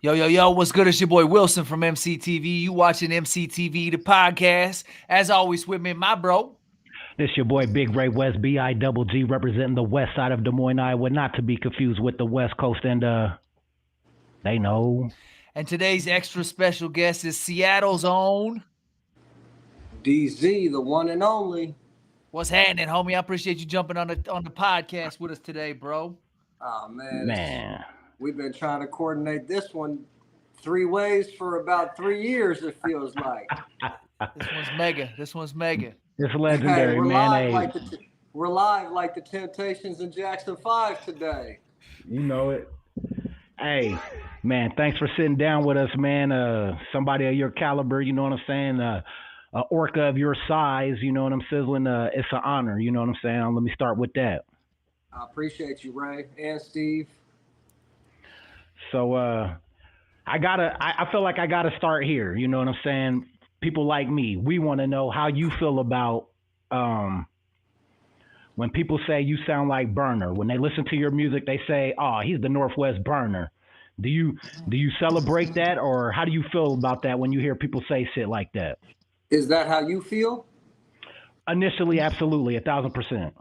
Yo, yo, yo, what's good? It's your boy Wilson from EmceeTV. You watching EmceeTV, the podcast. As always with me, my bro. This your boy Big Ray West, B-I-double-G, representing the west side of Des Moines, Iowa, not to be confused with the West Coast, and they know. And today's extra special guest is Seattle's own DZ, the one and only. What's happening, homie? I appreciate you jumping on the podcast with us today, bro. Oh man. We've been trying to coordinate this one 3 ways for about 3 years, it feels like. This one's mega. It's legendary, hey, man. We're live like the Temptations and Jackson 5 today. You know it. Hey, man, thanks for sitting down with us, man. Somebody of your caliber, you know what I'm saying? An orca of your size, you know what I'm sizzling? It's an honor, you know what I'm saying? Let me start with that. I appreciate you, Ray and Steve. So I feel like I gotta start here, you know what I'm saying? People like me, we want to know how you feel about when people say you sound like Berner. When they listen to your music, they say, "Oh, he's the Northwest Berner." Do you celebrate that, or how do you feel about that when you hear people say shit like that? Is that how you feel? Initially, absolutely, 1,000%.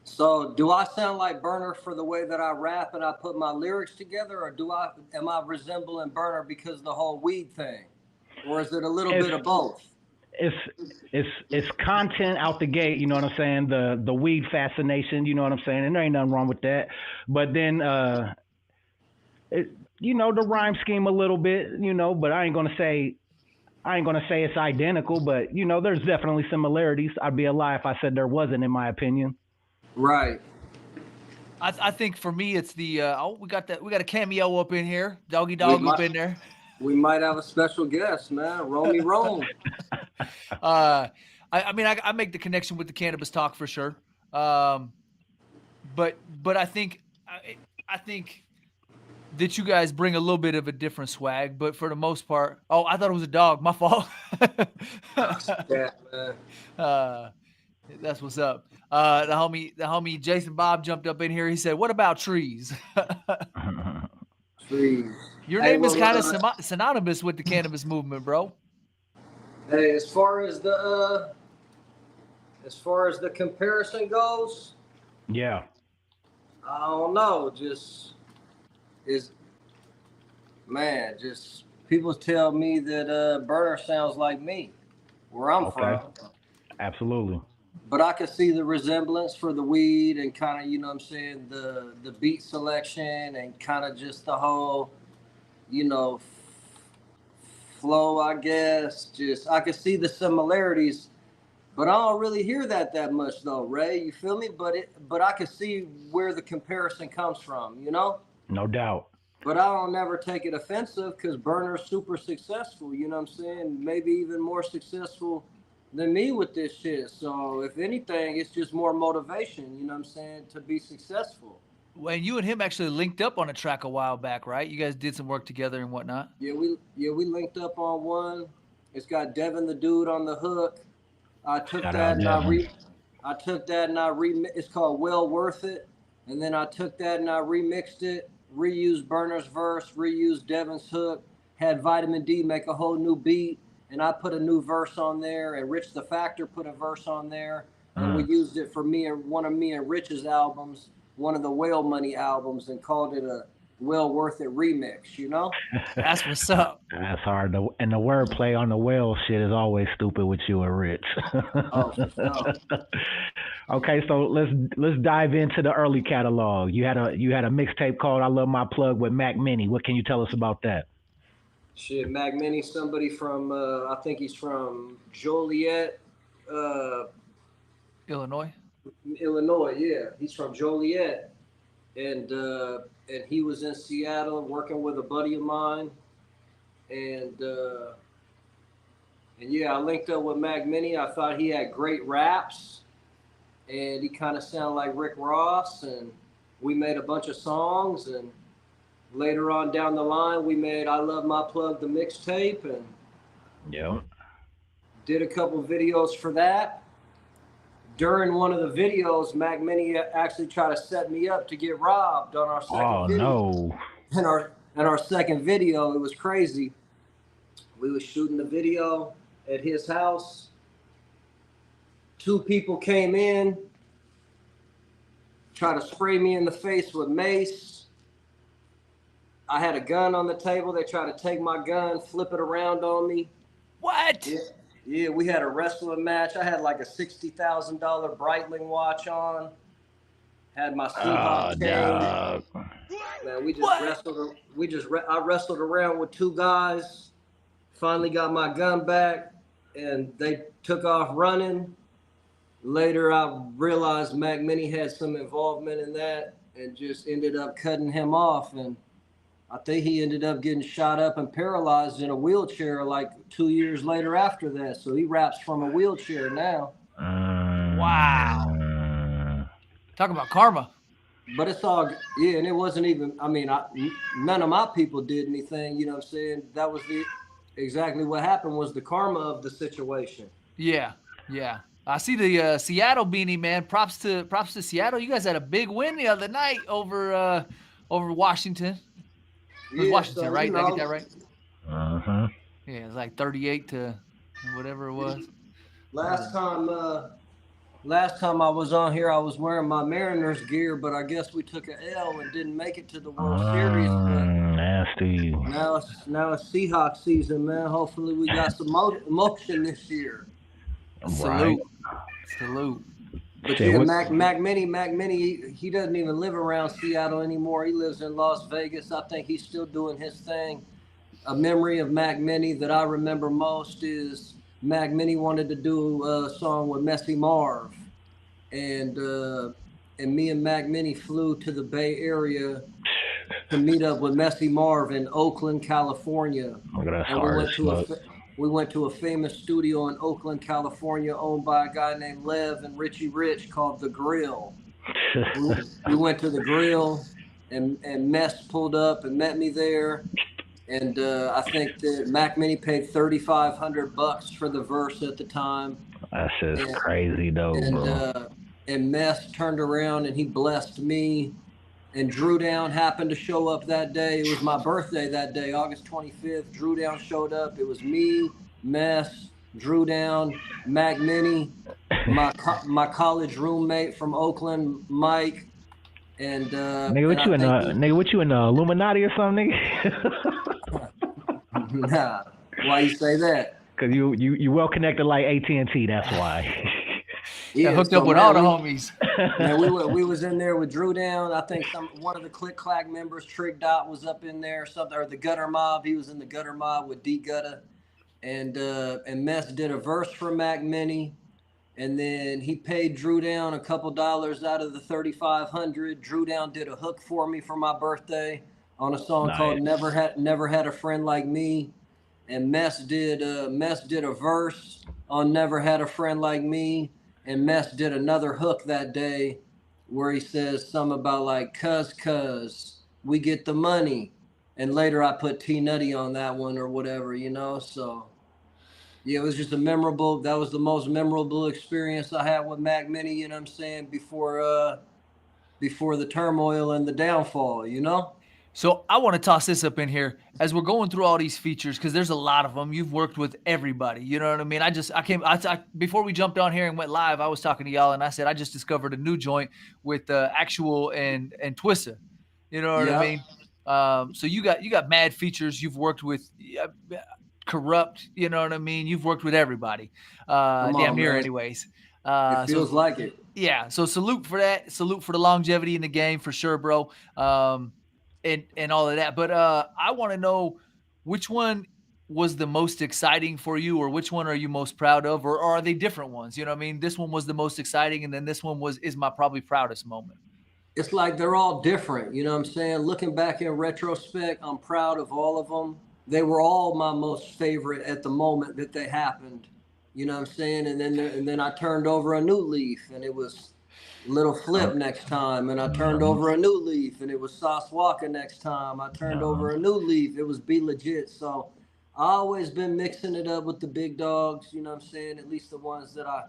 So, do I sound like Berner for the way that I rap and I put my lyrics together, or am I resembling Berner because of the whole weed thing, or is it a little bit of both? It's content out the gate, you know what I'm saying? The weed fascination, you know what I'm saying? And there ain't nothing wrong with that. But then the rhyme scheme a little bit, but I ain't gonna say it's identical, but there's definitely similarities. I'd be a lie if I said there wasn't, in my opinion. Right. I think for me it's the we got a cameo up in here, Doggy Dog up in there. We might have a special guest, man. Romy Rome. I make the connection with the cannabis talk for sure. But I think that you guys bring a little bit of a different swag, but for the most part, I thought it was a dog. My fault. Yeah, man. That's what's up. The homie Jason Bob jumped up in here. He said, "What about trees?" Trees. Your name is kind of synonymous with the cannabis movement, bro. Hey, as far as the comparison goes, yeah, I don't know. People tell me that Berner sounds like me, where I'm from. Absolutely. But I could see the resemblance for the weed and kind of, the beat selection and kind of just the whole, flow, I guess. I could see the similarities, but I don't really hear that much though, Ray. You feel me? But I could see where the comparison comes from, No doubt. But I don't never take it offensive because Berner's super successful, you know what I'm saying? Maybe even more successful than me with this shit. So if anything, it's just more motivation, you know what I'm saying, to be successful. When you and him actually linked up on a track a while back, right? You guys did some work together and whatnot. Yeah, we linked up on one. It's got Devin the Dude on the hook. I took that and I remixed. It's called Well Worth It. And then I took that and I remixed it, reused Berner's verse, reused Devin's hook, had Vitamin D make a whole new beat. And I put a new verse on there, and Rich the Factor put a verse on there, and we used it for one of me and Rich's albums, one of the Whale Money albums, and called it a Well Worth It remix, That's what's up. That's hard. And the wordplay on the whale shit is always stupid with you and Rich. Oh, for sure. Okay, so let's dive into the early catalog. You had a mixtape called "I Love My Plug" with Mac Mini. What can you tell us about that? Shit, Mac Mini, somebody from, I think he's from Joliet, Illinois, yeah. He's from Joliet. And he was in Seattle working with a buddy of mine. And yeah, I linked up with Mac Mini. I thought he had great raps. And he kind of sounded like Rick Ross. And we made a bunch of songs. And later on down the line, we made I Love My Plug, the mixtape, and did a couple videos for that. During one of the videos, Mac Mini actually tried to set me up to get robbed on our second video. Oh, no. And our second video, it was crazy. We was shooting the video at his house. 2 people came in, tried to spray me in the face with mace. I had a gun on the table. They tried to take my gun, flip it around on me. What? Yeah, we had a wrestling match. I had like a $60,000 Breitling watch on. Had my Seahawks chain. Man, we just wrestled. I wrestled around with 2 guys. Finally got my gun back, and they took off running. Later, I realized Mac Mini had some involvement in that, and just ended up cutting him off. And I think he ended up getting shot up and paralyzed in a wheelchair like 2 years later after that. So he raps from a wheelchair now. Wow. Talk about karma. But it's all, yeah, and it wasn't even, I mean, none of my people did anything, you know what I'm saying? That was exactly what happened, was the karma of the situation. Yeah, yeah. I see the Seattle beanie, man. Props to Seattle. You guys had a big win the other night over Washington. It was Washington, right? Did I get that right? Uh-huh. Yeah, it was like 38 to whatever it was. Last time I was on here, I was wearing my Mariners gear, but I guess we took an L and didn't make it to the World Series. Nasty. Now it's Seahawks season, man. Hopefully we got some emotion this year. Salute. Salute. But yeah, Mac Mini, he doesn't even live around Seattle anymore. He lives in Las Vegas. I think he's still doing his thing. A memory of Mac Mini that I remember most is Mac Mini wanted to do a song with Messy Marv. And me and Mac Mini flew to the Bay Area to meet up with Messy Marv in Oakland, California. We went to a famous studio in Oakland, California, owned by a guy named Lev and Richie Rich, called The Grill. We went to The Grill, and Mess pulled up and met me there. And I think that Mac Mini paid $3,500 for the verse at the time. That's just crazy, though, bro. And Mess turned around and he blessed me. And Drew Down happened to show up that day. It was my birthday that day, August 25th. Drew Down showed up. It was me, Mess, Drew Down, Mac Mini, my college roommate from Oakland, Mike, and nigga, what you in the Illuminati or something, nigga? Nah. Why you say that? Cause you well connected like AT&T. That's why. Yeah, hooked up with all the homies. Man, we was in there with Drew Down. I think one of the Click Clack members, Trig Dot, was up in there or something, or the Gutter Mob. He was in the Gutter Mob with D Gutta, and Mess did a verse for Mac Mini, and then he paid Drew Down a couple dollars out of the $3,500. Drew Down did a hook for me for my birthday on a song called Never Had a Friend Like Me, and Mess did a verse on Never Had a Friend Like Me. And Mess did another hook that day where he says something about like, cuz we get the money. And later I put T Nutty on that one or whatever, you know? So yeah, it was just that was the most memorable experience I had with Mac Mini, you know what I'm saying? Before the turmoil and the downfall, you know? So I want to toss this up in here as we're going through all these features, because there's a lot of them. You've worked with everybody. You know what I mean? Before we jumped on here and went live, I was talking to y'all and I said, I just discovered a new joint with Actual and Twista. You know what I mean? So you got mad features. You've worked with Corrupt. You know what I mean? You've worked with everybody. Damn near, anyways. It feels like it. Yeah. So salute for that. Salute for the longevity in the game for sure, bro. And all of that. But I want to know which one was the most exciting for you, or which one are you most proud of, or are they different ones? You know what I mean? This one was the most exciting, and then this one is my probably proudest moment. It's like they're all different. You know what I'm saying? Looking back in retrospect, I'm proud of all of them. They were all my most favorite at the moment that they happened. You know what I'm saying? And then I turned over a new leaf, and it was Little Flip next time, and I turned over a new leaf, and it was Sauce Walker next time. I turned over a new leaf, it was Be Legit. So I always been mixing it up with the big dogs, you know what I'm saying? At least the ones that I,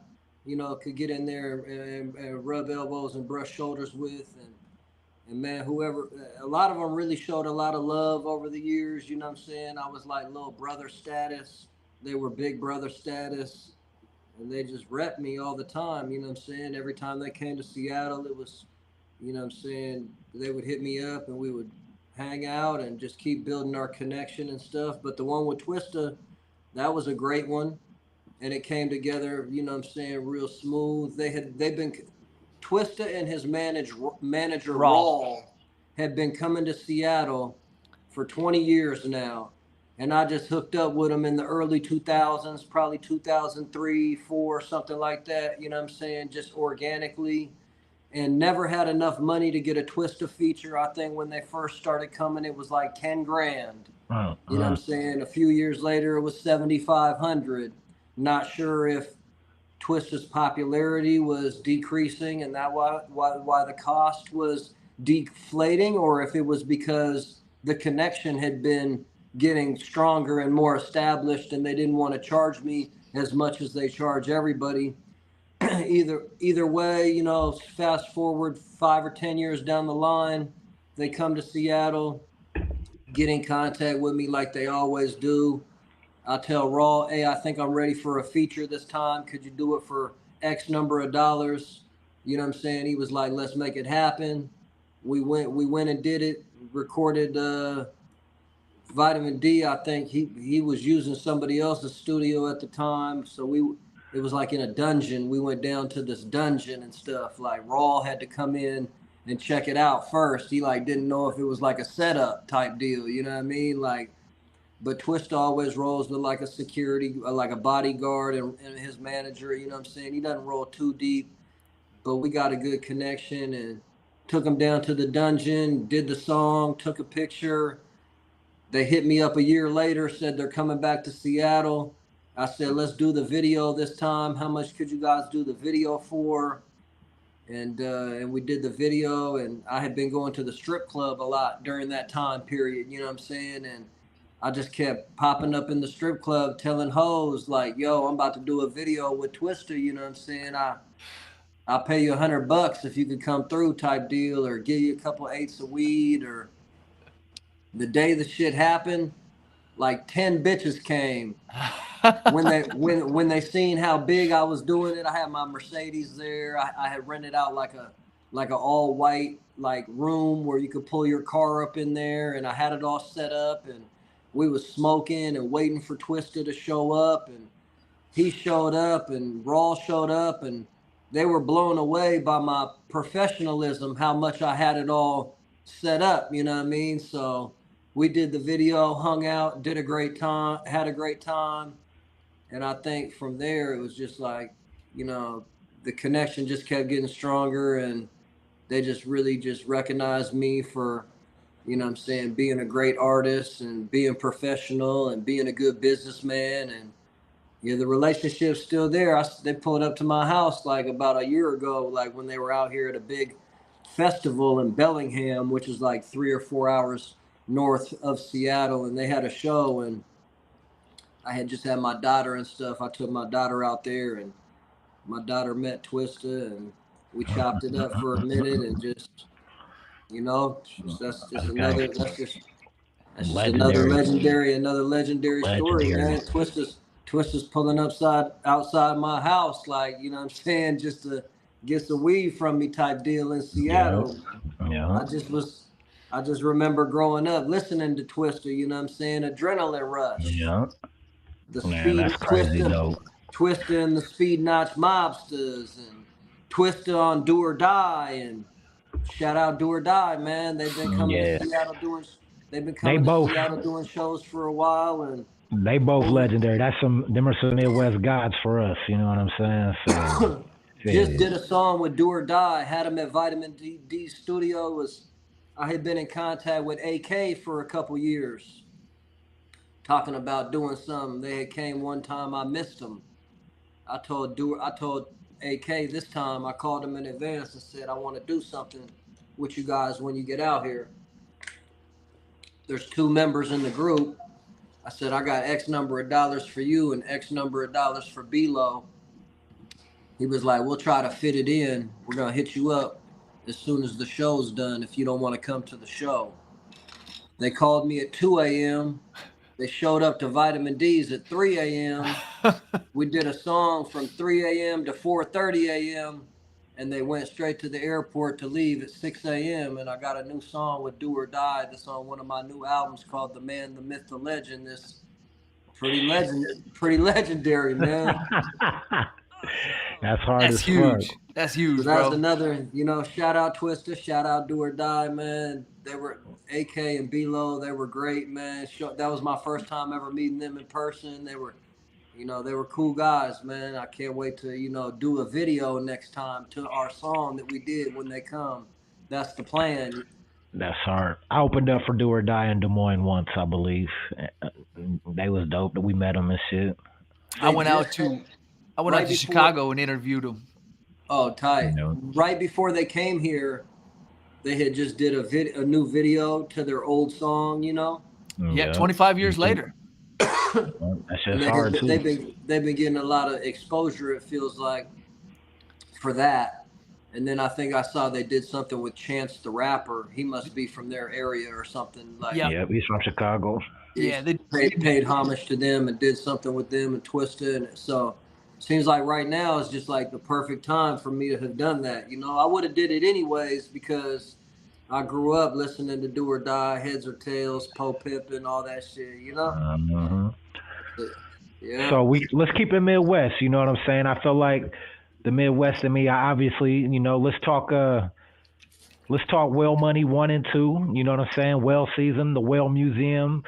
could get in there and rub elbows and brush shoulders with. And man, a lot of them really showed a lot of love over the years. You know what I'm saying? I was like little brother status. They were big brother status. And they just repped me all the time. You know what I'm saying? Every time they came to Seattle, it was, you know what I'm saying, they would hit me up and we would hang out and just keep building our connection and stuff. But the one with Twista, that was a great one. And it came together, you know what I'm saying, real smooth. They've been Twista and his manager Raw had been coming to Seattle for 20 years now. And I just hooked up with them in the early 2000s, probably 2003, 4, something like that. You know what I'm saying? Just organically, and never had enough money to get a Twista feature. I think when they first started coming, it was like 10 grand. You know what I'm saying? A few years later, it was 7,500. Not sure if Twista's popularity was decreasing and that why the cost was deflating, or if it was because the connection had been getting stronger and more established and they didn't want to charge me as much as they charge everybody. Either way, you know, fast forward 5 or 10 years down the line, they come to Seattle, get in contact with me like they always do. I tell Raw, hey, I think I'm ready for a feature this time. Could you do it for X number of dollars? You know what I'm saying? He was like, let's make it happen. We went and did it, recorded Vitamin D. I think he was using somebody else's studio at the time. So it was like in a dungeon. We went down to this dungeon and stuff. Like Raw had to come in and check it out first. He like didn't know if it was like a setup type deal. You know what I mean? Like, but Twista always rolls with like a security, like a bodyguard and his manager. You know what I'm saying? He doesn't roll too deep, but we got a good connection and took him down to the dungeon, did the song, took a picture. They hit me up a year later, said they're coming back to Seattle. I said, let's do the video this time. How much could you guys do the video for? And we did the video, and I had been going to the strip club a lot during that time period, you know what I'm saying? And I just kept popping up in the strip club telling hoes like, yo, I'm about to do a video with Twista, you know what I'm saying? I'll pay you $100 if you could come through type deal, or give you a couple eighths of weed. Or the day the shit happened, like 10 bitches came. when they seen how big I was doing it. I had my Mercedes there. I had rented out like a all white like room where you could pull your car up in there, and I had it all set up, and we was smoking and waiting for Twista to show up, and he showed up and Raw showed up, and they were blown away by my professionalism, how much I had it all set up, you know what I mean? So we did the video, hung out, had a great time. And I think from there, it was just like, you know, the connection just kept getting stronger, and they just really just recognized me for, you know what I'm saying, being a great artist and being professional and being a good businessman. And yeah, the relationship's still there. They pulled up to my house like about a year ago, like when they were out here at a big festival in Bellingham, which is like 3 or 4 hours north of Seattle. And they had a show, and I had just had my daughter and stuff. I took my daughter out there, and my daughter met Twista, and we chopped it up for a minute, and just, you know, that's just another legendary story, man. Twista's pulling outside my house, like, you know what I'm saying, just to get some weed from me type deal in Seattle. Yeah. I just remember growing up listening to Twista, you know what I'm saying, adrenaline rush. Yeah. That's crazy, though. Twista and the Speed Notch Mobsters, and Twista on Do or Die, and shout out Do or Die, man. They've been coming to Seattle doing shows for a while, and they both legendary. Them are some Midwest gods for us, you know what I'm saying? So, just did a song with Do or Die, had them at Vitamin D Studio. I had been in contact with AK for a couple years, talking about doing something. They had came one time, I missed them. I told AK this time, I called him in advance and said, I want to do something with you guys when you get out here. There's 2 members in the group. I said, I got X number of dollars for you and X number of dollars for B-Lo. He was like, we'll try to fit it in. We're going to hit you up. as soon as the show's done if you don't want to come to the show. They called me at 2 a.m. They showed up to Vitamin D's at 3 a.m. We did a song from 3 a.m. to 4:30 a.m. and they went straight to the airport to leave at 6 a.m. And I got a new song with Do or Die that's on one of my new albums called The Man, the Myth, the Legend. This pretty legendary, man. That's hard That's as huge. fuck. That's huge, So that's bro. another, shout out Twista, shout out Do or Die, man. They were AK and B-Lo, they were great, man. That was my first time ever meeting them in person. They were, they were cool guys, man. I can't wait to, do a video next time to our song that we did when they come. That's the plan. That's hard. I opened up for Do or Die in Des Moines once, I believe. They was dope. We met them and shit. I went out to Chicago and interviewed them. Oh, tight. Right before they came here, they had just did a new video to their old song, Yeah, 25 years later. That's just hard too. They've been getting a lot of exposure, it feels like, for that. And then I think I saw they did something with Chance the Rapper. He must be from their area or something like. Yeah, he's from Chicago. Yeah, they paid homage to them and did something with them and Twista, and so seems like right now is just like the perfect time for me to have done that. I would have did it anyways because I grew up listening to Do or Die, Heads or Tails, Poe Pippin, all that shit. Yeah. So let's keep it Midwest. You know what I'm saying? I feel like the Midwest and me, I obviously, let's talk Whale Money 1 and 2. You know what I'm saying? Whale Season, the Whale Museum,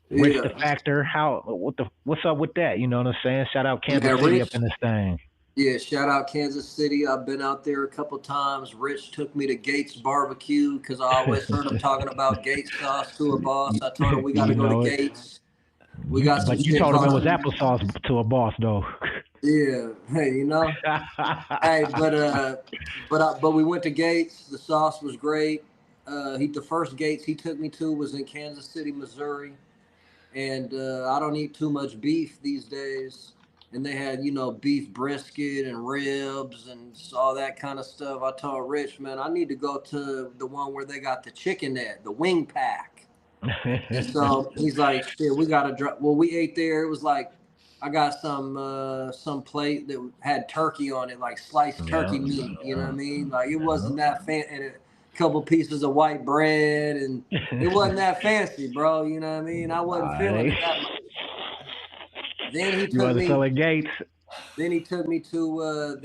Rich the Factor. What's up with that? You know what I'm saying? Shout out Kansas City up in this thing. Yeah, shout out Kansas City. I've been out there a couple times. Rich took me to Gates Barbecue because I always heard him talking about Gates sauce to a boss. I told him we got to go to Gates. We got some. But you told him it was applesauce to a boss, though. Yeah, hey, hey, but we went to Gates. The sauce was great. The first Gates he took me to was in Kansas City, Missouri, and I don't eat too much beef these days. And they had beef brisket and ribs and all that kind of stuff. I told Rich, man, I need to go to the one where they got the chicken at, the wing pack. And so he's like, shit, we gotta drop. Well, we ate there. It was like, I got some plate that had turkey on it, like sliced turkey meat. You know what I mean? Like it wasn't that fancy, and a couple pieces of white bread, and it wasn't that fancy, bro. You know what I mean? I wasn't feeling it that much. Then he took me. Then he took me to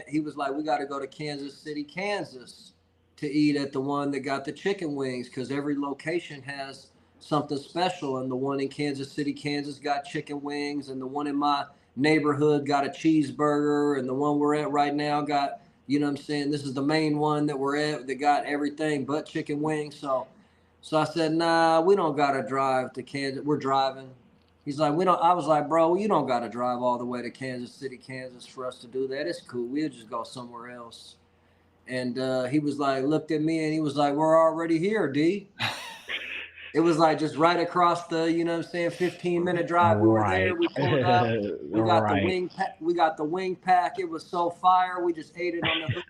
He was like, we got to go to Kansas City, Kansas, to eat at the one that got the chicken wings, because every location has something special, and the one in Kansas City, Kansas got chicken wings, and the one in my neighborhood got a cheeseburger, and the one we're at right now got, this is the main one that we're at that got everything but chicken wings. So I said, nah, we don't gotta drive to Kansas. We're driving. He's like, I was like, bro, you don't gotta drive all the way to Kansas City, Kansas for us to do that. It's cool. We'll just go somewhere else. And he was like, looked at me and he was like, we're already here, D. It was like just right across the, 15-minute drive. We were there. We pulled up. We got the wing pack. We got the wing pack. It was so fire. We just ate it on the hood.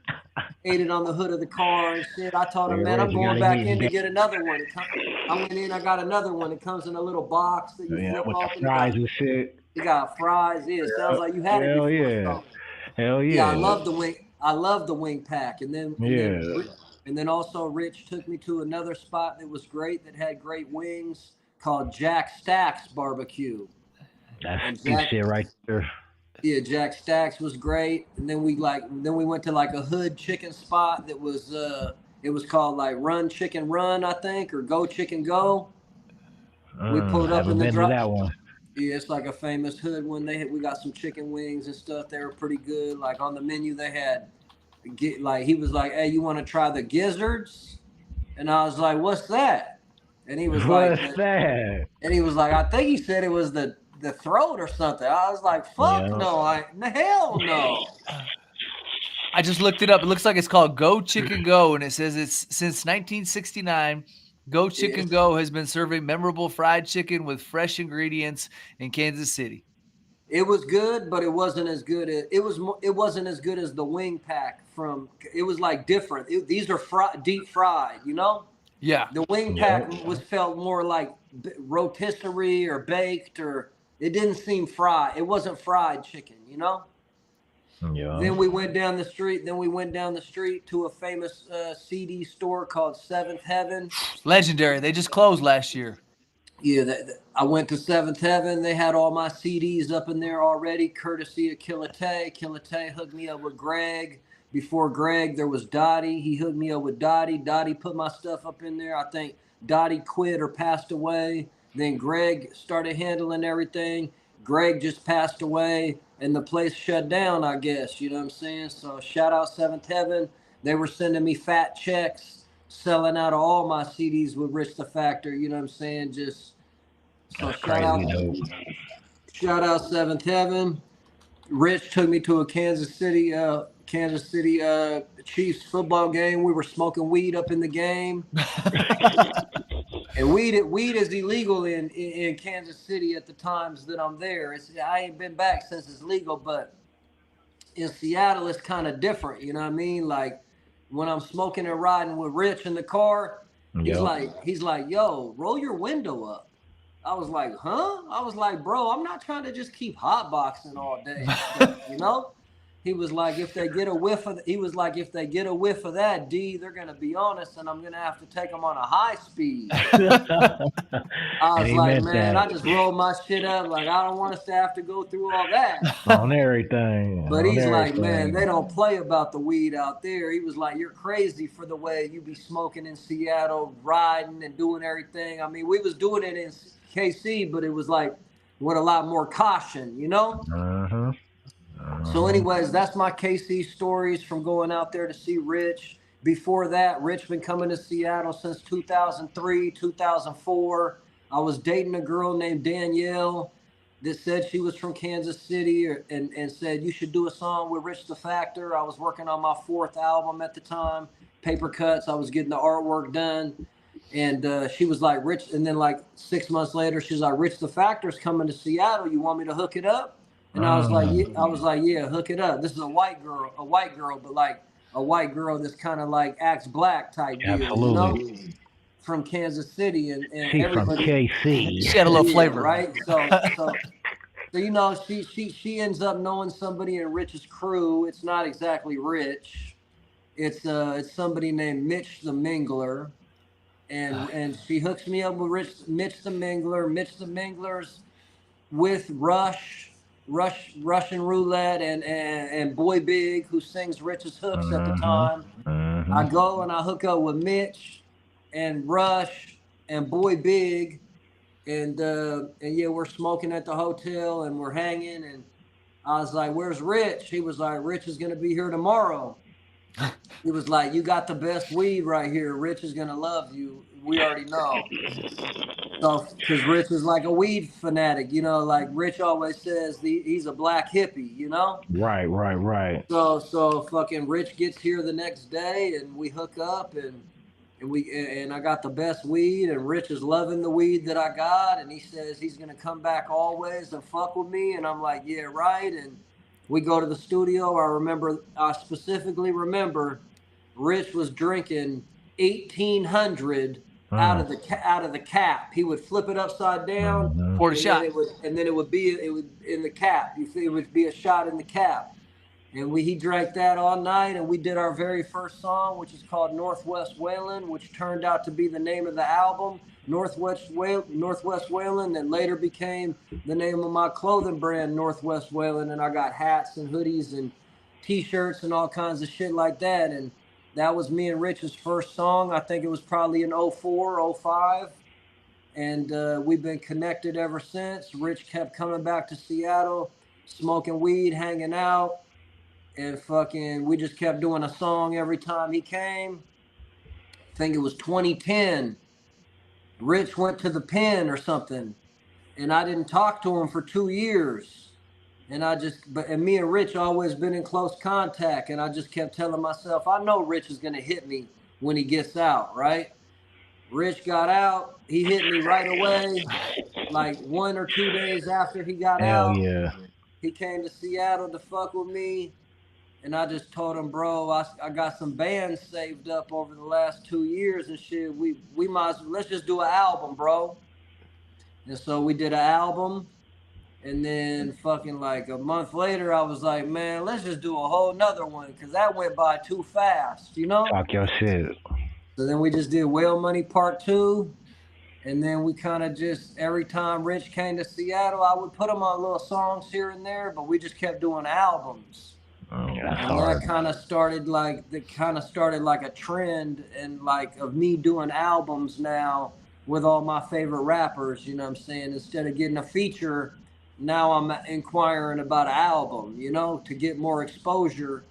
Ate it on the hood of the car and shit. I told him, man, I'm going back in to get another one. I went in. I got another one. It comes in a little box that you flip with off. The fries and shit. You got fries. Yeah, sounds like you had it before. Hell yeah. Yeah, I love the wing. I love the wing pack. And then also Rich took me to another spot that was great, that had great wings, called Jack Stack's Barbecue. That's good shit right there. Yeah, Jack Stack's was great. And then we went to like a hood chicken spot that was it was called like Run Chicken Run, I think, or Go Chicken Go. We pulled up in the drive. That one. Yeah, it's like a famous hood one. We got some chicken wings and stuff. They were pretty good. Like on the menu they had he was like, hey, you want to try the gizzards? And I was like, what's that? And he was like, what's that? And he was like, I think he said it was the throat or something. I was like, fuck no, hell no. I just looked it up. It looks like it's called Go Chicken Go, and it says it's since 1969. Go Chicken Go has been serving memorable fried chicken with fresh ingredients in Kansas City. It was good, but it wasn't as good as it wasn't as good as the wing pack from. It was like different. These are deep fried, you know. Yeah. The wing pack was felt more like rotisserie or baked, or it didn't seem fried. It wasn't fried chicken, you know. Yeah. Then we went down the street. To a famous CD store called Seventh Heaven. Legendary. They just closed last year. Yeah, I went to Seventh Heaven. They had all my CDs up in there already, courtesy of Killa. Killa hooked me up with Greg. Before Greg, there was Dottie. He hooked me up with Dottie. Dottie put my stuff up in there. I think Dottie quit or passed away. Then Greg started handling everything. Greg just passed away, and the place shut down, I guess. You know what I'm saying? So shout out Seventh Heaven. They were sending me fat checks, selling out all my CDs with Rich the Factor. You know what I'm saying? Just so shout out Seventh Heaven. Rich took me to a Kansas City Chiefs football game. We were smoking weed up in the game. And weed is illegal in Kansas City at the times that I'm there. I ain't been back since it's legal, but in Seattle it's kind of different. You know what I mean? Like when I'm smoking and riding with Rich in the car, he's like, yo, roll your window up. I was like, huh? I was like, bro, I'm not trying to just keep hotboxing all day, you know? He was like, if they get a whiff of that, D, they're gonna be honest, and I'm gonna have to take them on a high speed. I was like, man, I just rolled my shit up. Like, I don't want us to have to go through all that. On everything. But he's like, man, they don't play about the weed out there. He was like, you're crazy for the way you be smoking in Seattle, riding and doing everything. I mean, we was doing it in KC, but it was like with a lot more caution, you know? So anyways, that's my KC stories from going out there to see Rich. Before that, Rich been coming to Seattle since 2003, 2004. I was dating a girl named Danielle that said she was from Kansas City and said, you should do a song with Rich the Factor. I was working on my 4th album at the time, Paper Cuts. I was getting the artwork done. And she was like, Rich, and then like 6 months later, she's like, Rich the Factor's coming to Seattle. You want me to hook it up? And I was like, yeah, hook it up. This is a white girl, but like a white girl that's kind of like acts black type deal, you know, from Kansas City and she's from KC. She had a little flavor, right? So you know, she ends up knowing somebody in Rich's crew. It's not exactly Rich. It's somebody named Mitch the Mingler. And she hooks me up with Mitch the Mingler. Mitch the Mingler's with Russian Roulette and Boy Bigg, who sings Rich's hooks at the time. I go and I hook up with Mitch and Rush and Boy Bigg, and yeah, we're smoking at the hotel and we're hanging, and I was like, where's Rich? He was like, Rich is gonna be here tomorrow. He was like, you got the best weed right here. Rich is gonna love you. We already know. So, because Rich is like a weed fanatic, you know, like Rich always says, he's a black hippie, you know? Right. So fucking Rich gets here the next day, and we hook up, and I got the best weed, and Rich is loving the weed that I got, and he says he's gonna come back always and fuck with me, and I'm like, yeah, right. And we go to the studio. I specifically remember Rich was drinking 1800 out of the cap. He would flip it upside down, pour a shot, and then it would be in the cap. You see, it would be a shot in the cap. And he drank that all night, and we did our very first song, which is called Northwest Waylon, which turned out to be the name of the album, Northwest Waylon, that later became the name of my clothing brand, Northwest Waylon. And I got hats and hoodies and T-shirts and all kinds of shit like that. And that was me and Rich's first song. I think it was probably in 04, 05. And we've been connected ever since. Rich kept coming back to Seattle, smoking weed, hanging out. And fucking, we just kept doing a song every time he came. I think it was 2010. Rich went to the pen or something, and I didn't talk to him for 2 years. And me and Rich always been in close contact, and I just kept telling myself, I know Rich is gonna hit me when he gets out, right? Rich got out, he hit me right away, like 1 or 2 days after he got out. Yeah. He came to Seattle to fuck with me. And I just told him, bro, I got some bands saved up over the last 2 years and shit. We might as well, let's just do an album, bro. And so we did an album. And then fucking like a month later, I was like, man, let's just do a whole nother one. Because that went by too fast, you know? Talk your shit. So then we just did Whale Money Part 2. And then we kind of just, every time Rich came to Seattle, I would put him on little songs here and there. But we just kept doing albums. And that kind of started like a trend and like of me doing albums now with all my favorite rappers, you know what I'm saying? Instead of getting a feature, now I'm inquiring about an album, you know, to get more exposure,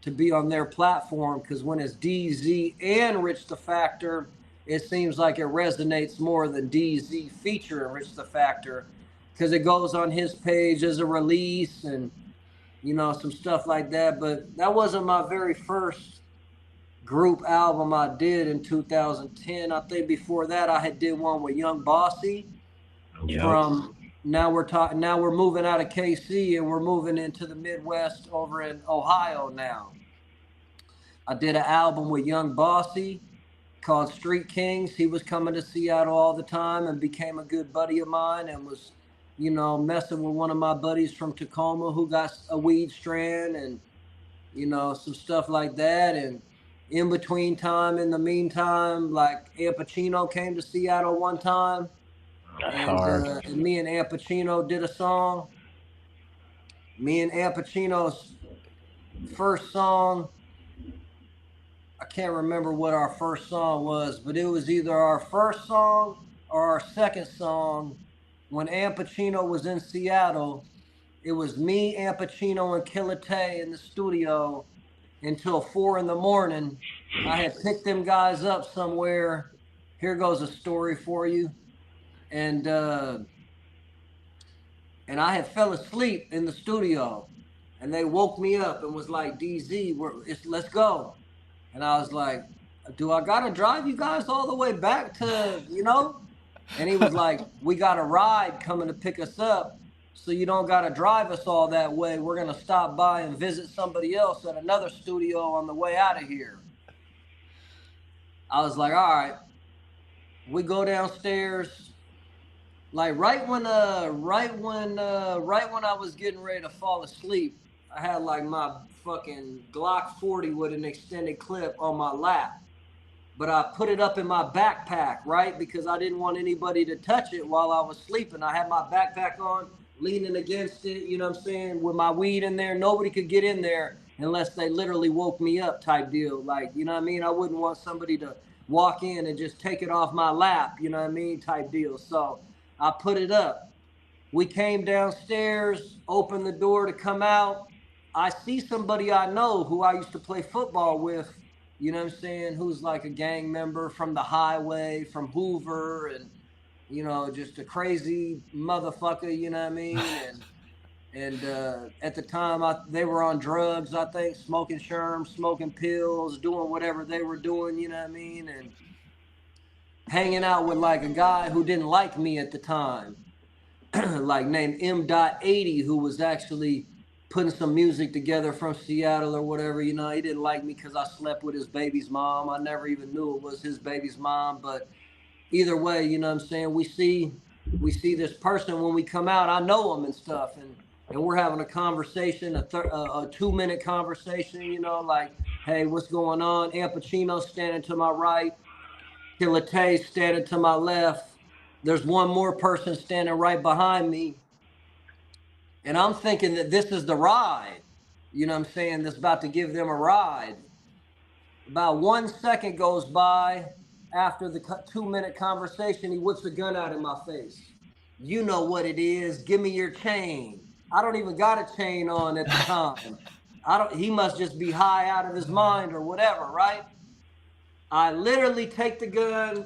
to be on their platform. Because when it's DZ and Rich the Factor, it seems like it resonates more than DZ featuring Rich the Factor, because it goes on his page as a release and, you know, some stuff like that. But that wasn't my very first group album I did in 2010. I think before that I had did one with Young Bossy. Yep. From now we're moving out of KC and we're moving into the Midwest over in Ohio now. I did an album with Young Bossy called Street Kings. He was coming to Seattle all the time and became a good buddy of mine and was, you know, messing with one of my buddies from Tacoma who got a weed strand and, you know, some stuff like that. And in the meantime, like Ampachino came to Seattle one time. And me and Ampachino did a song. Me and Ampachino's first song, I can't remember what our first song was, but it was either our first song or our second song. When Ampachino was in Seattle, it was me, Ampachino, and Killa in the studio until 4 a.m. I had picked them guys up somewhere. Here goes a story for you. And I had fell asleep in the studio, and they woke me up and was like, DZ, let's go. And I was like, do I gotta drive you guys all the way back to, you know? And he was like, we got a ride coming to pick us up, so you don't gotta drive us all that way. We're gonna stop by and visit somebody else at another studio on the way out of here. I was like, all right. We go downstairs. Like right when I was getting ready to fall asleep, I had like my fucking Glock 40 with an extended clip on my lap. But I put it up in my backpack, right? Because I didn't want anybody to touch it while I was sleeping. I had my backpack on, leaning against it, you know what I'm saying, with my weed in there. Nobody could get in there unless they literally woke me up type deal. Like, you know what I mean? I wouldn't want somebody to walk in and just take it off my lap, you know what I mean, type deal. So I put it up. We came downstairs, opened the door to come out. I see somebody I know who I used to play football with, you know what I'm saying, who's like a gang member from the highway, from Hoover, and, you know, just a crazy motherfucker, you know what I mean? And at the time, they were on drugs, I think, smoking sherms, smoking pills, doing whatever they were doing, you know what I mean? And hanging out with like a guy who didn't like me at the time, like named M.80, who was actually putting some music together from Seattle or whatever. You know, he didn't like me because I slept with his baby's mom. I never even knew it was his baby's mom. But either way, you know what I'm saying? We see this person when we come out. I know him and stuff. And we're having a conversation, a 2-minute conversation, you know, like, hey, what's going on? Ampachino standing to my right. Killa standing to my left. There's one more person standing right behind me. And I'm thinking that this is the ride. You know what I'm saying? That's about to give them a ride. About 1 second goes by after the 2-minute conversation. He whips a gun out in my face. You know what it is. Give me your chain. I don't even got a chain on at the time. He must just be high out of his mind or whatever, right? I literally take the gun,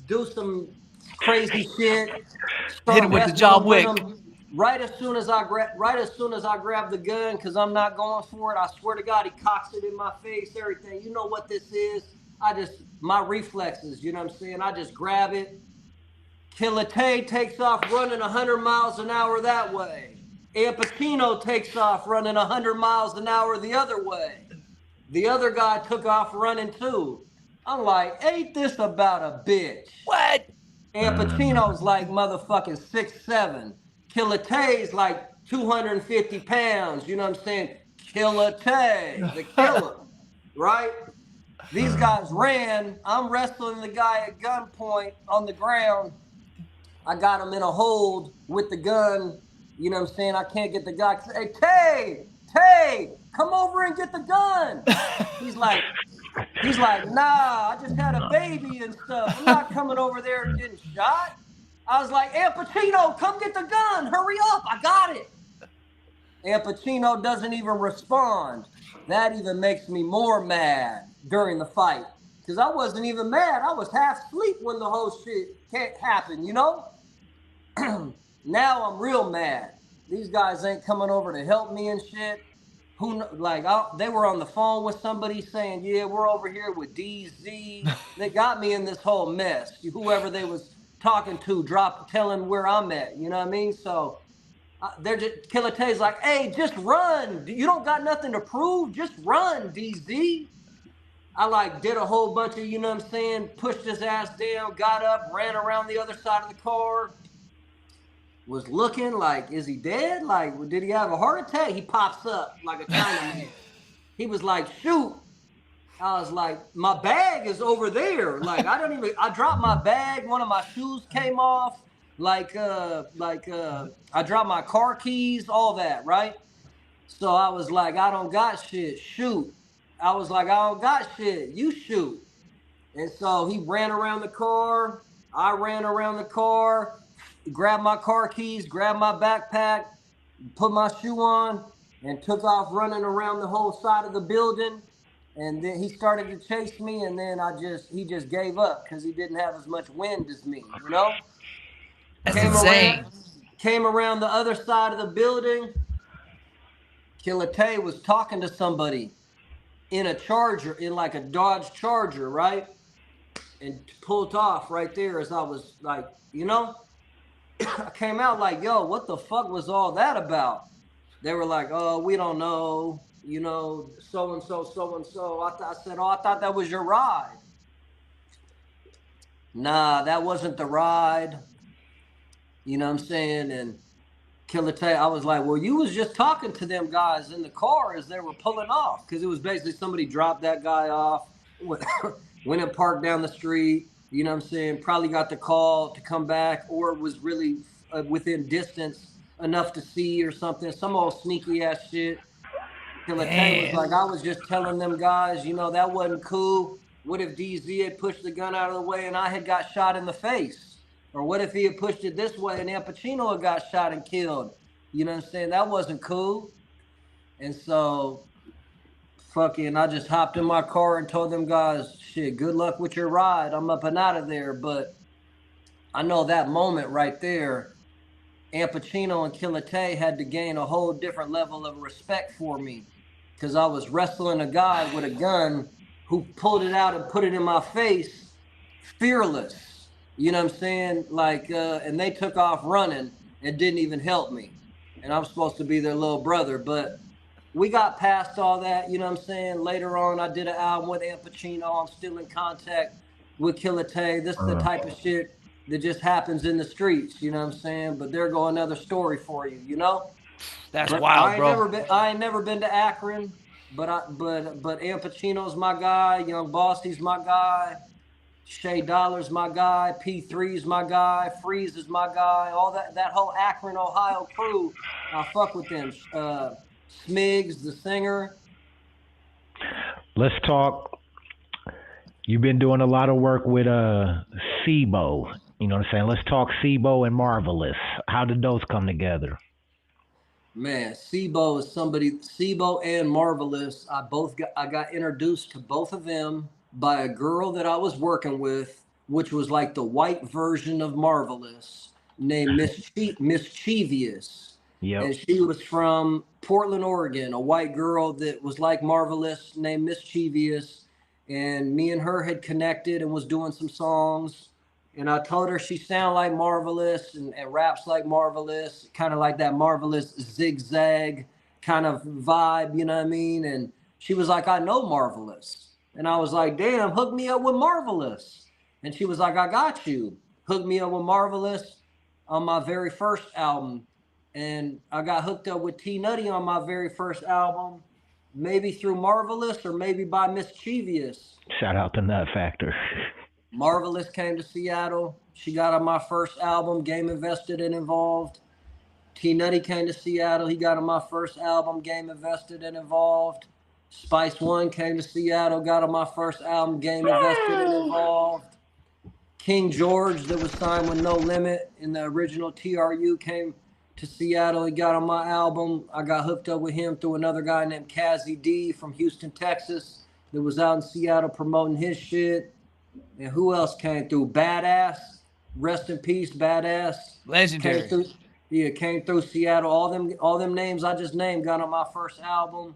do some crazy shit. Hit him with the John Wick. Right as soon as I grab the gun, because I'm not going for it, I swear to God, he cocks it in my face, everything. You know what this is? My reflexes, you know what I'm saying? I just grab it. Killa takes off running 100 miles an hour that way. Ampachino takes off running 100 miles an hour the other way. The other guy took off running too. I'm like, ain't this about a bitch? What? Ampachino's like motherfucking 6'7". Killa Tay's like 250 pounds. You know what I'm saying? Killa Tay, the killer, right? These guys ran. I'm wrestling the guy at gunpoint on the ground. I got him in a hold with the gun. You know what I'm saying? I can't get the guy. Hey, Tay, come over and get the gun. He's like, nah, I just had a baby and stuff. I'm not coming over there and getting shot. I was like, Ampachino, come get the gun. Hurry up. I got it. Ampachino doesn't even respond. That even makes me more mad during the fight. Because I wasn't even mad. I was half asleep when the whole shit happened, you know? Now I'm real mad. These guys ain't coming over to help me and shit. They were on the phone with somebody saying, yeah, we're over here with DZ. They got me in this whole mess. Whoever they was talking to telling where I'm at, you know what I mean? So they're just, Killa Tay's like, hey, just run. You don't got nothing to prove. Just run, DZ. I did a whole bunch of, you know what I'm saying, pushed his ass down, got up, ran around the other side of the car, was looking like, is he dead? Like, did he have a heart attack? He pops up like a Chinaman. He was like, shoot. I was like, my bag is over there. Like, I dropped my bag. One of my shoes came off. I dropped my car keys, all that, right? So I was like, I don't got shit, shoot. I was like, I don't got shit, you shoot. And so he ran around the car. I ran around the car, grabbed my car keys, grabbed my backpack, put my shoe on, and took off running around the whole side of the building. And then he started to chase me, and then he just gave up because he didn't have as much wind as me, you know? That's insane. Came around the other side of the building. Killa Tay was talking to somebody in a Charger, in like a Dodge Charger, right? And pulled off right there as I was like, you know? I came out like, yo, what the fuck was all that about? They were like, oh, we don't know, you know, so-and-so, so-and-so. I said, oh, I thought that was your ride. Nah, that wasn't the ride. You know what I'm saying? And Killa Tay, I was like, well, you was just talking to them guys in the car as they were pulling off. Because it was basically somebody dropped that guy off, went and parked down the street, you know what I'm saying? Probably got the call to come back, or was really within distance enough to see or something. Some old sneaky ass shit. Killa Tay was like, I was just telling them guys, you know, that wasn't cool. What if DZ had pushed the gun out of the way and I had got shot in the face? Or what if he had pushed it this way and Ampachino had got shot and killed? You know what I'm saying? That wasn't cool. And so, I just hopped in my car and told them guys, shit, good luck with your ride. I'm up and out of there. But I know that moment right there, Ampachino and Killa Tay had to gain a whole different level of respect for me. Because I was wrestling a guy with a gun who pulled it out and put it in my face, fearless. You know what I'm saying? Like, and they took off running and didn't even help me. And I'm supposed to be their little brother, but we got past all that, you know what I'm saying? Later on, I did an album with Ampachino. I'm still in contact with Killa Tay. This is the type of shit that just happens in the streets, you know what I'm saying? But there go another story for you, you know? That's wild, bro. I ain't never been to Akron, but Ampachino's my guy. Young Bossy's my guy. Shay Dollar's my guy, P3's my guy, Freeze is my guy, all that whole Akron, Ohio crew, I fuck with them. Smigs, the singer. Let's talk. You've been doing a lot of work with C-Bo, you know what I'm saying? Let's talk C-Bo and Marvelous. How did those come together? Man, C-Bo and Marvelous, I got introduced to both of them by a girl that I was working with, which was like the white version of Marvelous, named Mischievous. Yep. And she was from Portland, Oregon, a white girl that was like Marvelous, named Mischievous. And me and her had connected and was doing some songs. And I told her she sound like Marvelous and raps like Marvelous, kind of like that Marvelous zigzag kind of vibe, you know what I mean? And she was like, I know Marvelous. And I was like, damn, hook me up with Marvelous. And she was like, I got you. Hook me up with Marvelous on my very first album. And I got hooked up with T Nutty on my very first album, maybe through Marvelous or maybe by Mischievous. Shout out to Nut Factor. Marvelous came to Seattle. She got on my first album, Game Invested and Involved. T Nutty came to Seattle. He got on my first album, Game Invested and Involved. Spice One came to Seattle, got on my first album, Game Invested and Involved. King George, that was signed with No Limit in the original TRU, came to Seattle. He got on my album. I got hooked up with him through another guy named Kazzy D from Houston, Texas, that was out in Seattle promoting his shit. And who else came through? Badass, rest in peace, Badass. Legendary. Came through Seattle. All them names I just named got on my first album,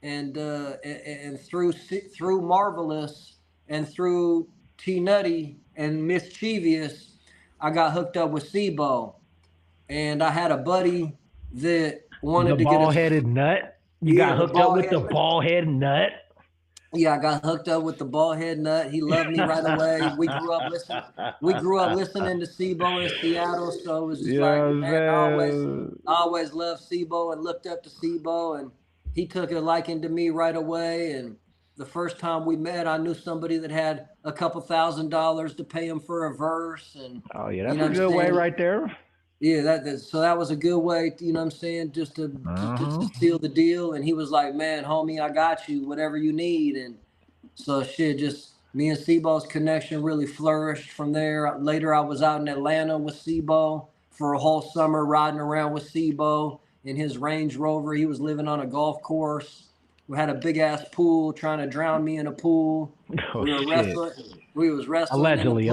and through Marvelous and through T Nutty and Mischievous, I got hooked up with C-Bo. And I had a buddy that wanted to get a ball-headed nut. You got hooked up with the ball-headed nut. Yeah, I got hooked up with the ball-head nut. He loved me right away. We grew up listening to C-Bo in Seattle, so it was just man, I always loved C-Bo and looked up to C-Bo, and he took a liking to me right away. And the first time we met, I knew somebody that had a couple $1,000 to pay him for a verse. And oh yeah, that's a good way right there. Yeah, so that was a good way, you know what I'm saying, just to seal the deal. And he was like, man, homie, I got you, whatever you need. And so shit, just me and C-Bo's connection really flourished from there. Later, I was out in Atlanta with C-Bo for a whole summer, riding around with C-Bo in his Range Rover. He was living on a golf course. We had a big-ass pool, trying to drown me in a pool. Oh, we was wrestling. Allegedly.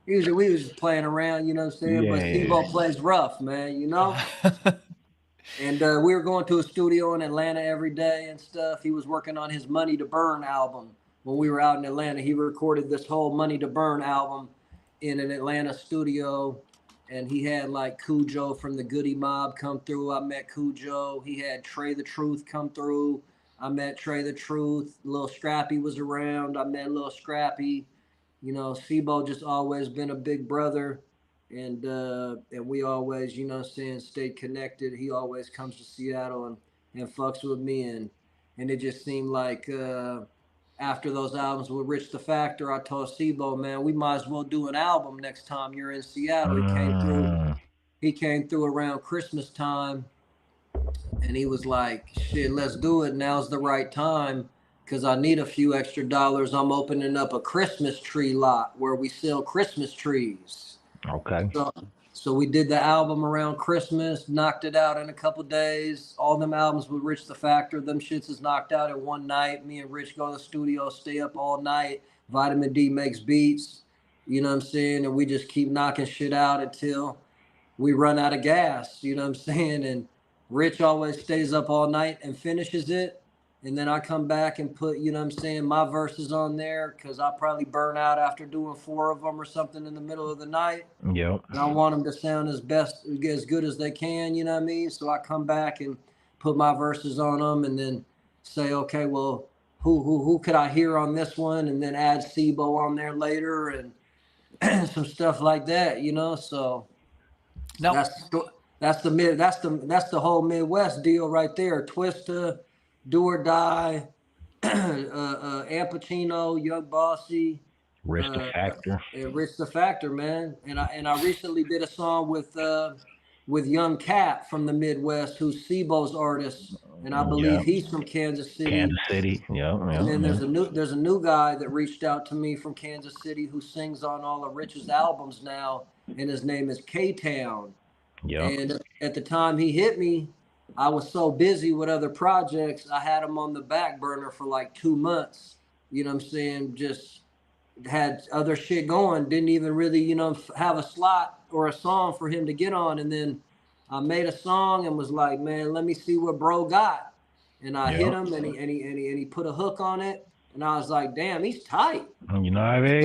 Yeah, we was just playing around, you know what I'm saying? Yeah, but C-Bo plays rough, man, you know? And we were going to a studio in Atlanta every day and stuff. He was working on his Money to Burn album. When we were out in Atlanta, he recorded this whole Money to Burn album in an Atlanta studio. And he had like Cujo from the Goody Mob come through. I met Cujo. He had Trey the Truth come through. I met Trey the Truth. Lil Scrappy was around. I met Lil Scrappy. You know, C-Bo just always been a big brother, and we always, you know what I'm saying, stayed connected. He always comes to Seattle and fucks with me, and it just seemed like after those albums with Rich the Factor, I told C-Bo, man, we might as well do an album next time you're in Seattle. He came through around Christmas time, and he was like, shit, let's do it. Now's the right time. Because I need a few extra dollars. I'm opening up a Christmas tree lot where we sell Christmas trees. Okay. So we did the album around Christmas, knocked it out in a couple days. All them albums with Rich the Factor, them shits is knocked out in one night. Me and Rich go to the studio, stay up all night. Vitamin D makes beats, you know what I'm saying? And we just keep knocking shit out until we run out of gas, you know what I'm saying? And Rich always stays up all night and finishes it. And then I come back and put, you know what I'm saying, my verses on there because I probably burn out after doing 4 of them or something in the middle of the night. Yep. And I want them to sound as good as they can, you know what I mean? So I come back and put my verses on them and then say, okay, well, who could I hear on this one? And then add C-Bo on there later and some stuff like that, you know? So that's the whole Midwest deal right there. Twista, Do or Die, Ampachino, Young Bossy, Rich the Factor. Rich the Factor, man. And I recently did a song with Young Cat from the Midwest, who's C-Bo's artist, and I believe he's from Kansas City. Yeah. And then there's a new guy that reached out to me from Kansas City who sings on all of Rich's albums now, and his name is K-Town. Yeah. And at the time he hit me, I was so busy with other projects, I had him on the back burner for like 2 months. You know what I'm saying? Just had other shit going. Didn't even really, you know, have a slot or a song for him to get on. And then I made a song and was like, man, let me see what bro got. And I hit him and he put a hook on it. And I was like, damn, he's tight. You know what I mean?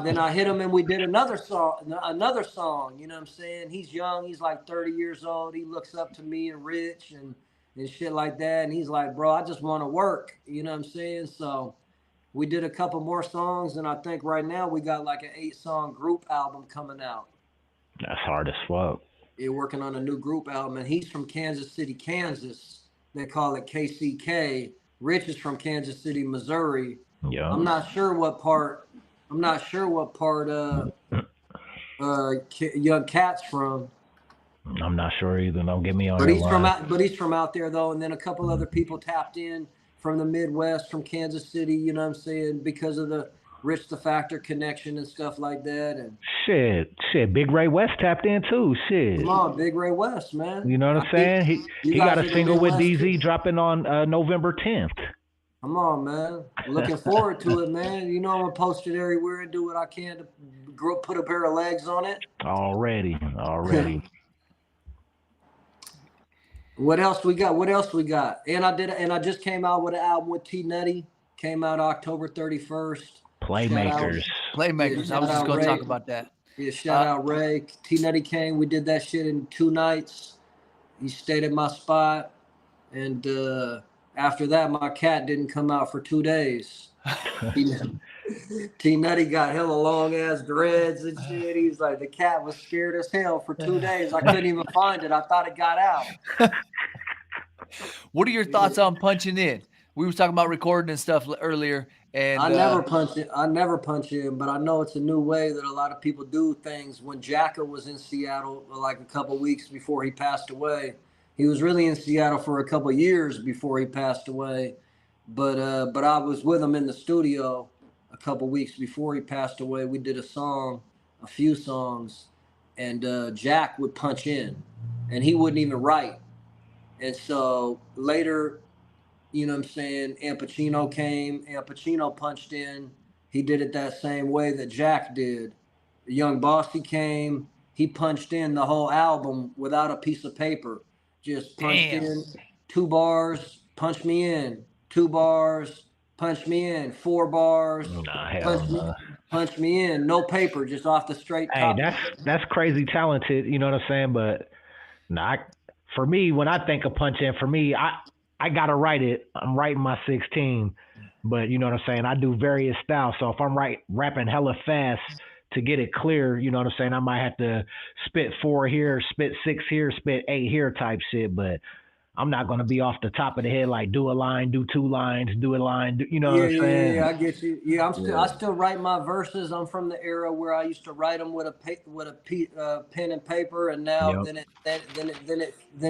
Then I hit him and we did another song, you know what I'm saying? He's young, he's like 30 years old. He looks up to me and Rich and shit like that. And he's like, bro, I just want to work, you know what I'm saying? So we did a couple more songs, and I think right now we got like an 8-song group album coming out. That's hard as fuck. You're working on a new group album, and he's from Kansas City, Kansas. They call it KCK. Rich is from Kansas City, Missouri. Yeah. I'm not sure what part Young Cat's from. I'm not sure either. Don't get me on. But he's from out there though, and then a couple other people tapped in from the Midwest, from Kansas City. You know what I'm saying? Because of the Rich the Factor connection and stuff like that. And shit. Big Ray West tapped in too. Shit. Come on, Big Ray West, man. You know what I'm saying? He got a single with DZ dropping on November 10th. Come on, man. Looking forward to it, man. You know I'm gonna post it everywhere and do what I can to put a pair of legs on it. Already. What else we got? And I just came out with an album with T Nutty. Came out October 31st. Playmakers. Yeah, I was just gonna talk about that. Yeah, shout out Ray. T Nutty came. We did that shit in 2 nights. He stayed at my spot, and after that, my cat didn't come out for 2 days. T Nutty got hella long ass dreads and shit. He's like, the cat was scared as hell for 2 days. I couldn't even find it. I thought it got out. What are your thoughts on punching in? We were talking about recording and stuff earlier, and I never punch in, but I know it's a new way that a lot of people do things. When Jacka was in Seattle, like a couple weeks before he passed away, he was really in Seattle for a couple years before he passed away. But I was with him in the studio a couple weeks before he passed away. We did a few songs, and Jack would punch in, and he wouldn't even write. And so later, you know what I'm saying, Ampachino came. Ampachino punched in. He did it that same way that Jack did. Young Bossy came. He punched in the whole album without a piece of paper. Just punched in 2 bars, punch me in. 2 bars, punch me in. 4 bars, punch me in. No paper, just off the straight top. Hey, that's crazy talented, you know what I'm saying? But for me, when I think of punch in, for me, I gotta write it. I'm writing my 16, but you know what I'm saying? I do various styles. So if I'm rapping hella fast to get it clear, you know what I'm saying? I might have to spit 4 here, spit 6 here, spit 8 here type shit, but I'm not going to be off the top of the head like do a line, do 2 lines, do a line, you know what I'm saying? Yeah, I get you. Yeah, I still write my verses. I'm from the era where I used to write them with a pen and paper, and now then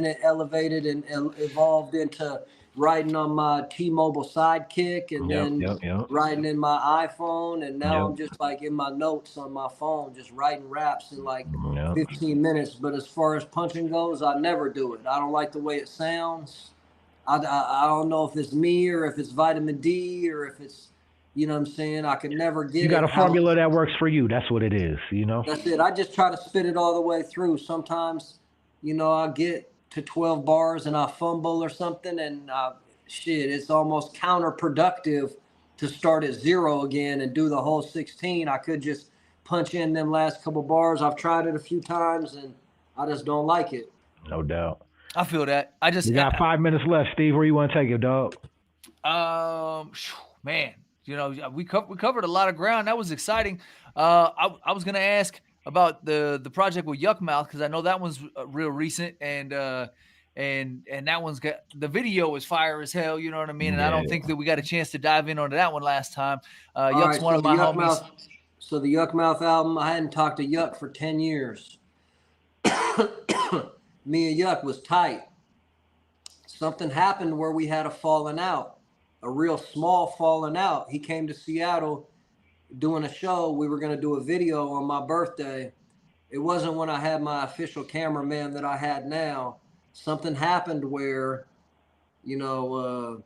it elevated and evolved into writing on my T-Mobile Sidekick, and then writing in my iPhone, and now I'm just like in my notes on my phone, just writing raps in like 15 minutes. But as far as punching goes, I never do it. I don't like the way it sounds. I don't know if it's me or if it's vitamin D or if it's, you know what I'm saying? I could never get it. You got a formula that works for you. That's what it is, you know? That's it. I just try to spit it all the way through. Sometimes, you know, I get to 12 bars and I fumble or something, and it's almost counterproductive to start at 0 again and do the whole 16. I could just punch in them last couple bars. I've tried it a few times and I just don't like it. No doubt. I feel that. You got 5 minutes left, Steve. Where you want to take it, dog? Man, you know, we covered a lot of ground. That was exciting. I was gonna ask about the project with Yukmouth, because I know that one's real recent, and that one's got, the video is fire as hell, you know what I mean? And I don't think that we got a chance to dive in on that one last time. Yuck's one of my homies. So the Yukmouth album, I hadn't talked to Yuck for 10 years. Me and Yuck was tight. Something happened where we had a falling out, a real small falling out. He came to Seattle doing a show. We were going to do a video on my birthday. It wasn't when I had my official cameraman that I had now. Something happened where, you know,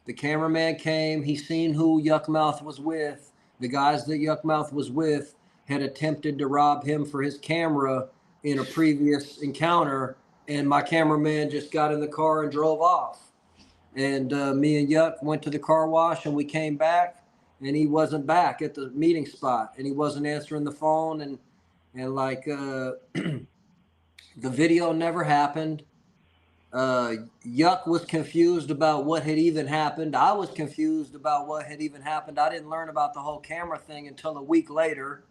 the cameraman came. He seen who Yukmouth was with. The guys that Yukmouth was with had attempted to rob him for his camera in a previous encounter, and my cameraman just got in the car and drove off. And me and Yuck went to the car wash, and we came back, and he wasn't back at the meeting spot, and he wasn't answering the phone, and like the video never happened. Yuck was confused about what had even happened. I was confused about what had even happened. I didn't learn about the whole camera thing until a week later.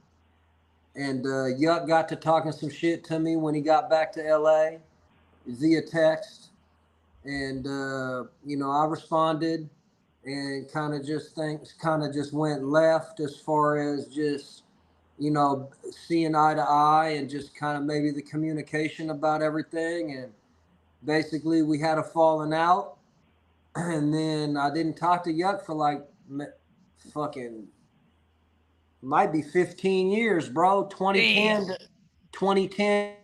And Yuck got to talking some shit to me when he got back to LA via text. And, you know, I responded, and kind of just went left as far as just, you know, seeing eye to eye, and just kind of maybe the communication about everything. And basically we had a falling out, and then I didn't talk to Yuck for like fucking might be 15 years, bro. 2010 to 2010.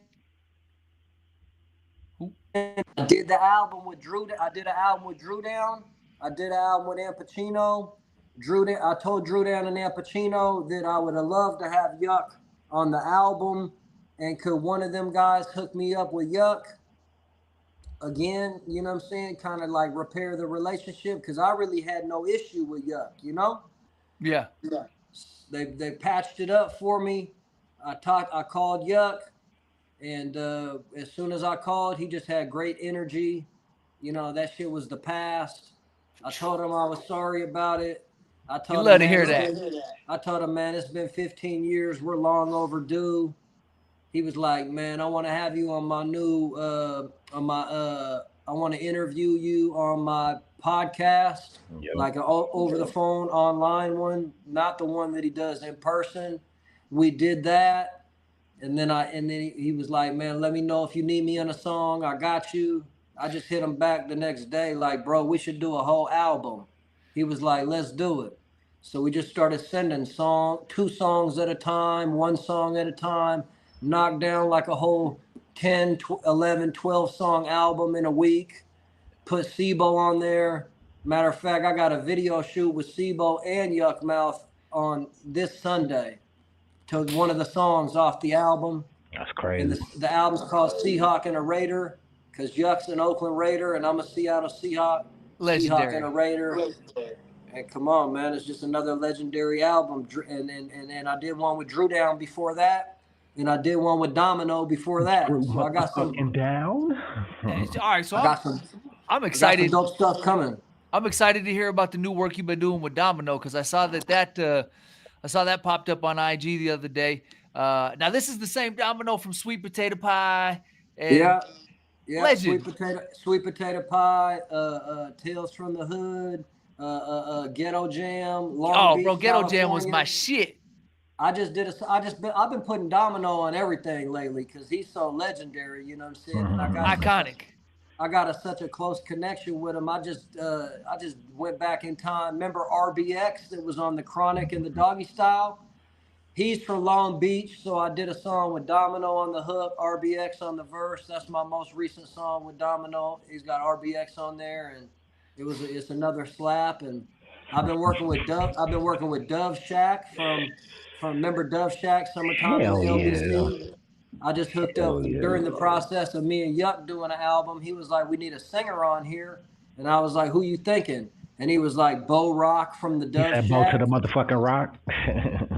I did the album with Drew. I did an album with Drew Down. I did an album with Ampachino. I told Drew Down and Ampachino that I would have loved to have Yuck on the album, and could one of them guys hook me up with Yuck again, you know what I'm saying? Kind of like repair the relationship, because I really had no issue with Yuck, you know? Yeah. They patched it up for me. I called Yuck, and as soon as I called, he just had great energy. You know, that shit was the past. I told him I was sorry about it. I told him, love to hear that. I told him, man, it's been 15 years. We're long overdue. He was like, man, I want to have you on my new, I want to interview you on my podcast, like an over the phone online one, not the one that he does in person. We did that. And then he was like, man, let me know if you need me on a song. I got you. I just hit him back the next day, like, bro, we should do a whole album. He was like, let's do it. So we just started sending 2 songs at a time, 1 song at a time. Knocked down like a whole 10, 11, 12 song album in a week. Put C-Bo on there. Matter of fact, I got a video shoot with C-Bo and Yukmouth on this Sunday to one of the songs off the album. That's crazy. And the album's called Seahawk and a Raider, because Yuck's an Oakland Raider and I'm a Seattle Seahawk. Legendary. Seahawk and a Raider. And come on, man, it's just another legendary album. And I did one with Drew Down before that. And I did one with Domino before that. So I got some down. All right, so I'm I excited. got some dope stuff coming. I'm excited to hear about the new work you've been doing with Domino, because I saw that popped up on IG the other day. Now this is the same Domino from Sweet Potato Pie. And Yeah. Legend. Sweet potato pie. Tales from the Hood. Ghetto Jam. Long Beach, bro, Ghetto Jam was California. my shit. I've been putting Domino on everything lately because he's so legendary, you know what I'm saying? And Iconic. I got such a close connection with him. I just went back in time. Remember RBX that was on the Chronic and the Doggy Style? He's from Long Beach, so I did a song with Domino on the hook, RBX on the verse. That's my most recent song with Domino. He's got RBX on there, and it's another slap. And I've been working with Dove Shack from remember Dove Shack, Summertime in LBC? Yeah. I just hooked up during the process of me and Yuck doing an album. He was like, we need a singer on here. And I was like, who you thinking? And he was like, Bo Rock from the Dove Shack. Bo to the motherfucking Rock.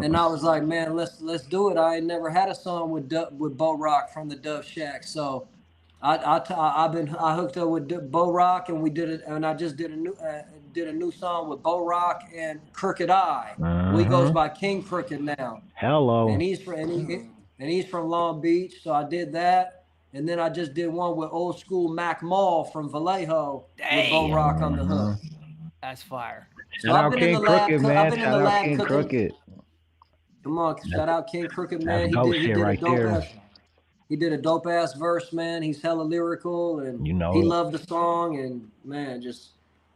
And I was like, man, let's do it. I ain't never had a song with Bo Rock from the Dove Shack. So I hooked up with Bo Rock, and we did it. And I just did a new song with Bo Rock and Crooked Eye. He goes by King Crooked now. Hello. And he's from Long Beach, so I did that. And then I just did one with old school Mac Mall from Vallejo with Bo Rock on the hook. That's fire. Shout out King Crooked, man. Shout out King Crooked. Come on, shout out King Crooked, man. He did a dope ass verse, man. He's hella lyrical, and he loved the song. And man,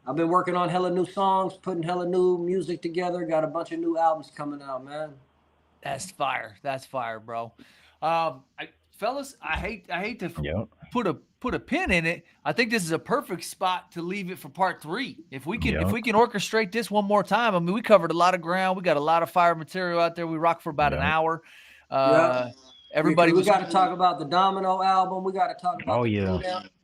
I've been working on hella new songs, putting hella new music together. Got a bunch of new albums coming out, man. That's fire. That's fire, bro. Fellas, I hate to put a pin in it. I think this is a perfect spot to leave it for part 3. If we can orchestrate this one more time. I mean, we covered a lot of ground. We got a lot of fire material out there. We rocked for about an hour. Everybody we got to talk about the Domino album. We got to talk about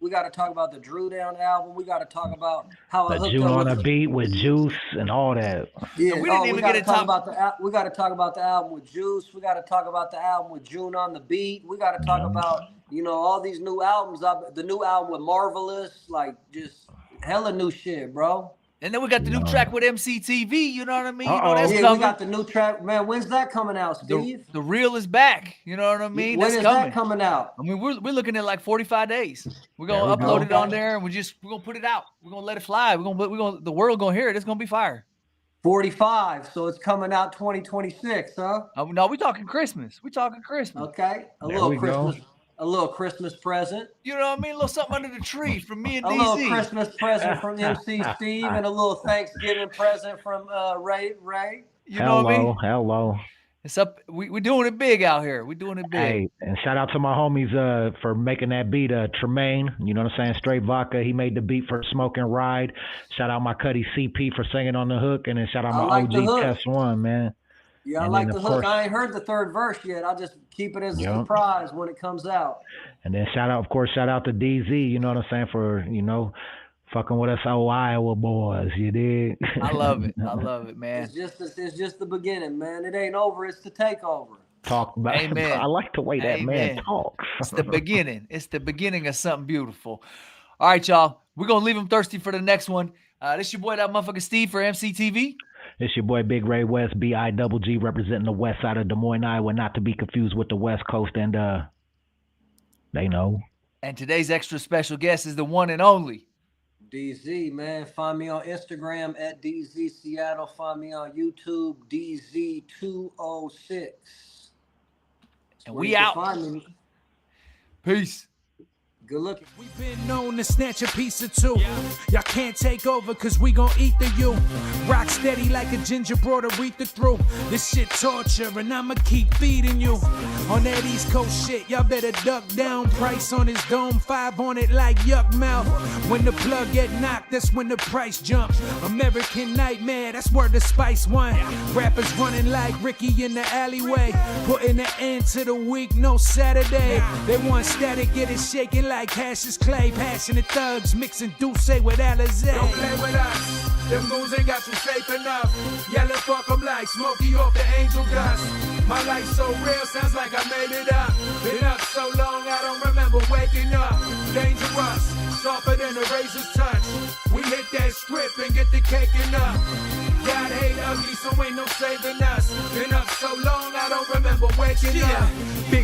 we got to talk about the Drew Down album. We got to talk about how I The hooked June up on a with beat with Juice and all that. Yeah, we didn't even get to talk about we got to talk about the album with Juice. We got to talk about the album with June on the beat. We got to talk about, you know, all these new albums. The new album with Marvelous, like just hella new shit, bro. And then we got the new track with EmceeTV, you know what I mean? You know, that's yeah, coming. We got the new track. Man, when's that coming out, Steve? The Real is back, you know what I mean? When is that coming out? I mean, we're looking at like 45 days. We're gonna upload it on there, and we're gonna put it out. We're gonna let it fly. The world gonna hear it. It's gonna be fire. 45, so it's coming out 2026, huh? No, we talking Christmas. We talking Christmas. Okay, a little Christmas present. You know what I mean? A little something under the tree from me and DZ. A little Christmas present from MC Steve, and a little Thanksgiving present from Ray. You know what I mean? Hello. It's up. We're doing it big out here. We're doing it big. Hey, and shout out to my homies for making that beat. Tremaine, you know what I'm saying? Straight Vodka. He made the beat for Smoke and Ride. Shout out my cuddy CP for singing on the hook, and then shout out my OG Test One, man. Yeah, I like the hook. I ain't heard the third verse yet. I'll just keep it as a surprise when it comes out. And then shout out to DZ, you know what I'm saying, for, you know, fucking with us old Iowa boys, you dig? I love it. I love it, man. It's just the beginning, man. It ain't over. It's the takeover. Talk about Amen. I like the way that man talks. It's the beginning. It's the beginning of something beautiful. All right, y'all. We're going to leave them thirsty for the next one. This your boy, that motherfucker Steve for EmceeTV. It's your boy, Big Ray West, BIGG, representing the west side of Des Moines, Iowa, not to be confused with the West Coast, and they know. And today's extra special guest is the one and only DZ, man. Find me on Instagram at DZ Seattle. Find me on YouTube, DZ206. And we out. Peace. Good looking. We've been known to snatch a piece or two. Y'all can't take over cause we gon' eat the you. Rock steady like a ginger brought Aretha through. This shit torture and I'ma keep feeding you. On that East Coast shit, y'all better duck down. Price on his dome, 5 on it like yuck mouth. When the plug get knocked, that's when the price jumps. American Nightmare, that's where the Spice One. Rappers running like Ricky in the alleyway. Putting an end to the week, no Saturday. They want static, get it shaking like Cassius Clay. Passionate thugs mixing Douce with Alizé. Don't play with us. Them goons ain't got you safe enough. Yelling fuck 'em like Smokey off the angel dust. My life so real, sounds like I made it up. Been up so long, I don't remember waking up. Dangerous, softer than a razor's touch. We hit that script and get the caking up. God hate ugly, so ain't no saving us. Been up so long, I don't remember waking up. Big